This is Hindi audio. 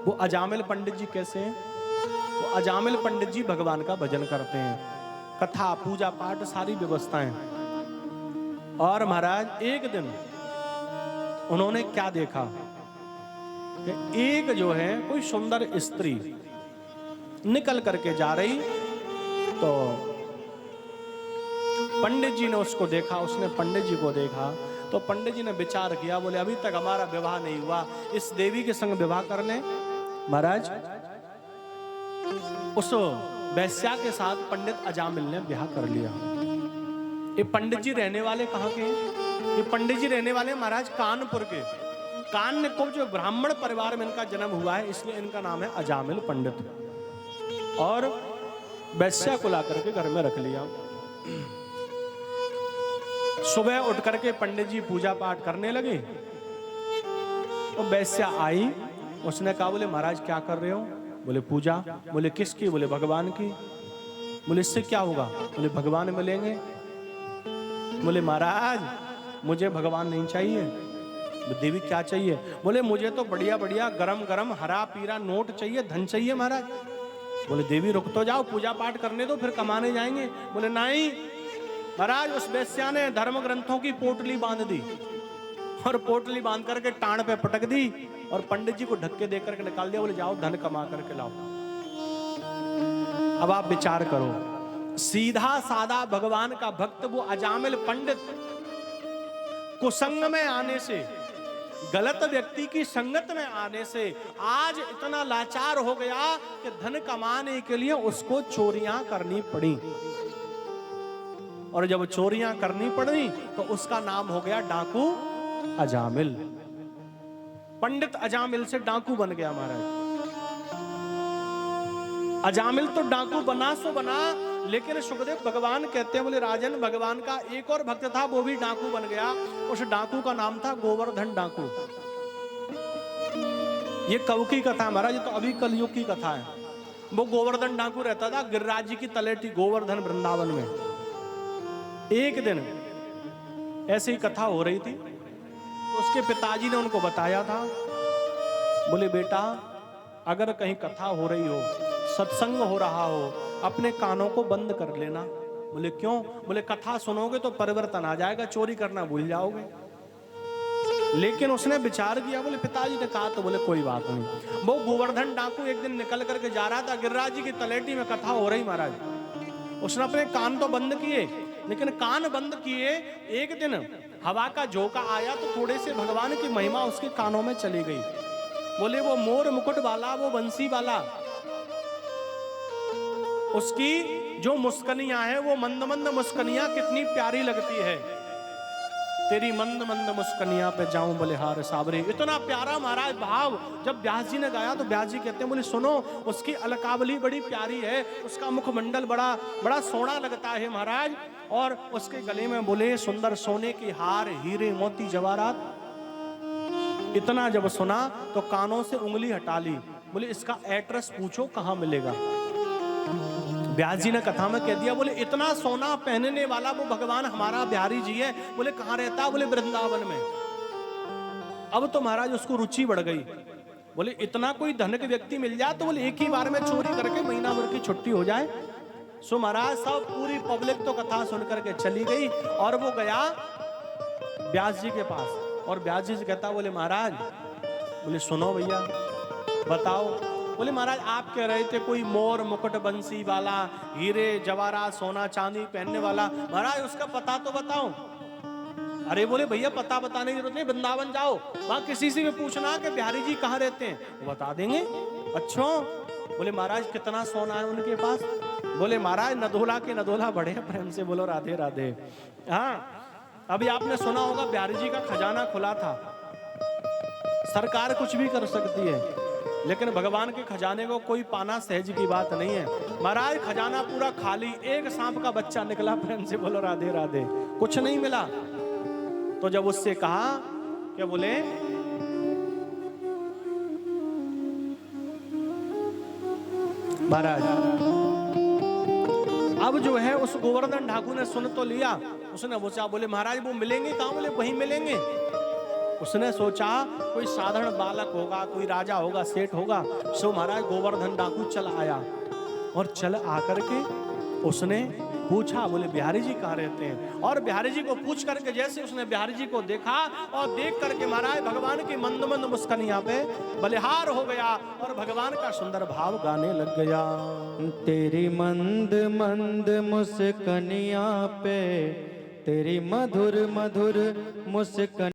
वो अजामिल पंडित जी कैसे हैं? वो अजामिल पंडित जी भगवान का भजन करते हैं, कथा पूजा पाठ सारी व्यवस्थाएं। और महाराज एक दिन उन्होंने क्या देखा कि एक जो है कोई सुंदर स्त्री निकल करके जा रही, तो पंडित जी ने उसको देखा, उसने पंडित जी को देखा, तो पंडित जी ने विचार किया, बोले अभी तक हमारा विवाह नहीं हुआ, इस देवी के संग विवाह कर लें। महाराज उस वैश्या के साथ पंडित अजामिल ने विवाह कर लिया। ये पंडित जी रहने वाले कहाँ के हैं? ये पंडित जी रहने वाले महाराज कानपुर के। कान को जो ब्राह्मण परिवार में इनका जन्म हुआ है, इसलिए इनका नाम है अजामिल पंडित। और वैश्या को ला करके घर में रख लिया। सुबह उठ करके पंडित जी पूजा पाठ करने लगे, तो वैश्या आई, उसने कहा, बोले महाराज क्या कर रहे हो? बोले पूजा। बोले किसकी? बोले भगवान की। बोले इससे क्या होगा? बोले भगवान मिलेंगे। बोले महाराज मुझे भगवान नहीं चाहिए। देवी क्या चाहिए? बोले मुझे तो बढ़िया बढ़िया गरम गरम हरा पीरा नोट चाहिए, धन चाहिए महाराज। बोले देवी रुक तो जाओ, पूजा पाठ करने दो, फिर कमाने जाएंगे। बोले नहीं महाराज, उस वैश्या ने धर्म ग्रंथों की पोटली बांध दी, और पोटली बांध करके टाण पे पटक दी, और पंडित जी को धक्के दे करके निकाल दिया। बोले जाओ धन कमा करके लाओ। अब आप विचार करो, सीधा साधा भगवान का भक्त वो अजामिल पंडित कुसंग में आने से, गलत व्यक्ति की संगत में आने से आज इतना लाचार हो गया कि धन कमाने के लिए उसको चोरियां करनी पड़ी। और जब चोरियां करनी पड़ी तो उसका नाम हो गया डाकू अजामिल। पंडित अजामिल से डाकू बन गया महाराज। अजामिल तो डाकू बना सो बना, लेकिन सुखदेव भगवान कहते हैं, बोले राजन भगवान का एक और भक्त था, वो भी डाकू बन गया। उस डाकू का नाम था गोवर्धन डाकू। ये कब की कथा महाराज? ये तो अभी कलयुग की कथा है। वो गोवर्धन डाकू रहता था गिरिराज जी की तलेटी गोवर्धन वृंदावन में। एक दिन ऐसी ही कथा हो रही थी, तो उसके पिताजी ने उनको बताया था, बोले बेटा अगर कहीं कथा हो रही हो, सत्संग हो रहा हो, अपने कानों को बंद कर लेना। बोले क्यों? बोले कथा सुनोगे तो परिवर्तन आ जाएगा, चोरी करना भूल जाओगे। लेकिन उसने विचार किया, बोले पिताजी ने कहा तो बोले कोई बात नहीं। वो गोवर्धन डाकू एक दिन निकल करके जा रहा था, गिरिराज जी की तलेटी में कथा हो रही महाराज। उसने अपने कान तो बंद किए, लेकिन कान बंद किए, एक दिन हवा का झोंका आया तो थोड़े से भगवान की महिमा उसके कानों में चली गई। बोले वो मोर मुकुट वाला, वो बंसी वाला, उसकी जो मुस्कनियां है, वो मंद मंद मुस्कनियां कितनी प्यारी लगती है। तेरी मंद मंद मुस्कनियां पे जाऊं बलिहार साबरे। इतना प्यारा महाराज भाव जब व्यास जी ने गाया, तो व्यास जी कहते हैं, बोले सुनो उसकी अलकावली बड़ी प्यारी है, उसका मुखमंडल बड़ा बड़ा सोना लगता है महाराज, और उसके गले में बोले सुंदर सोने की हार, हीरे मोती जवाहरात। इतना जब सुना तो कानों से उंगली हटा ली, बोले इसका एड्रेस पूछो कहां मिलेगा। व्यास जी ने कथा में कह दिया, बोले इतना सोना पहनने वाला वो भगवान हमारा बिहारी जी है। बोले कहां रहता? बोले वृंदावन में। अब तो महाराज उसको रुचि बढ़ गई, बोले इतना कोई धनिक व्यक्ति मिल जाए तो बोले एक ही बार में चोरी करके महीना भर की छुट्टी हो जाए। सो महाराज सब पूरी पब्लिक तो कथा सुन करके चली गई, और वो गया व्यास जी के पास, और व्यास जी से कहता, बोले महाराज, बोले सुनो भैया बताओ। बोले महाराज आप कह रहे थे कोई मोर मुकुट बंसी वाला, हीरे जवाहरात सोना चांदी पहनने वाला, महाराज उसका पता तो बताओ। अरे बोले भैया पता बताने की जरूरत नहीं, वृंदावन जाओ, वहां किसी से भी पूछना कि बिहारी जी कहाँ रहते हैं, वो बता देंगे। अच्छा बोले महाराज कितना सोना है उनके पास? बोले महाराज नदोला के नदोला बड़े प्रेम से बोलो राधे राधे। हाँ अभी आपने सुना होगा बिहारी जी का खजाना खुला था। सरकार कुछ भी कर सकती है, लेकिन भगवान के खजाने को कोई पाना सहज की बात नहीं है। महाराज खजाना पूरा खाली, एक सांप का बच्चा निकला, प्रेम से बोलो राधे राधे, कुछ नहीं मिला। तो जब उससे कहा क्या, बोले महाराज अब जो है उस गोवर्धन ठाकुर ने सुन तो लिया, उसने पूछा, बोले महाराज वो मिलेंगे कहां? बोले वहीं मिलेंगे। उसने सोचा कोई साधारण बालक होगा, कोई राजा होगा, सेठ होगा। सो महाराज गोवर्धन डाकू चल आया और चल आकर के उसने पूछा, बोले बिहारी जी कहाँ रहते हैं? और बिहारी जी को पूछ करके जैसे उसने बिहारी जी को देखा और देख करके महाराज भगवान की मंद मंद मुस्कानिया पे बलिहार हो गया और भगवान का सुंदर भाव गाने लग गया। तेरी मंद मंद मुस्कानिया पे, तेरी मधुर मधुर मुस्कान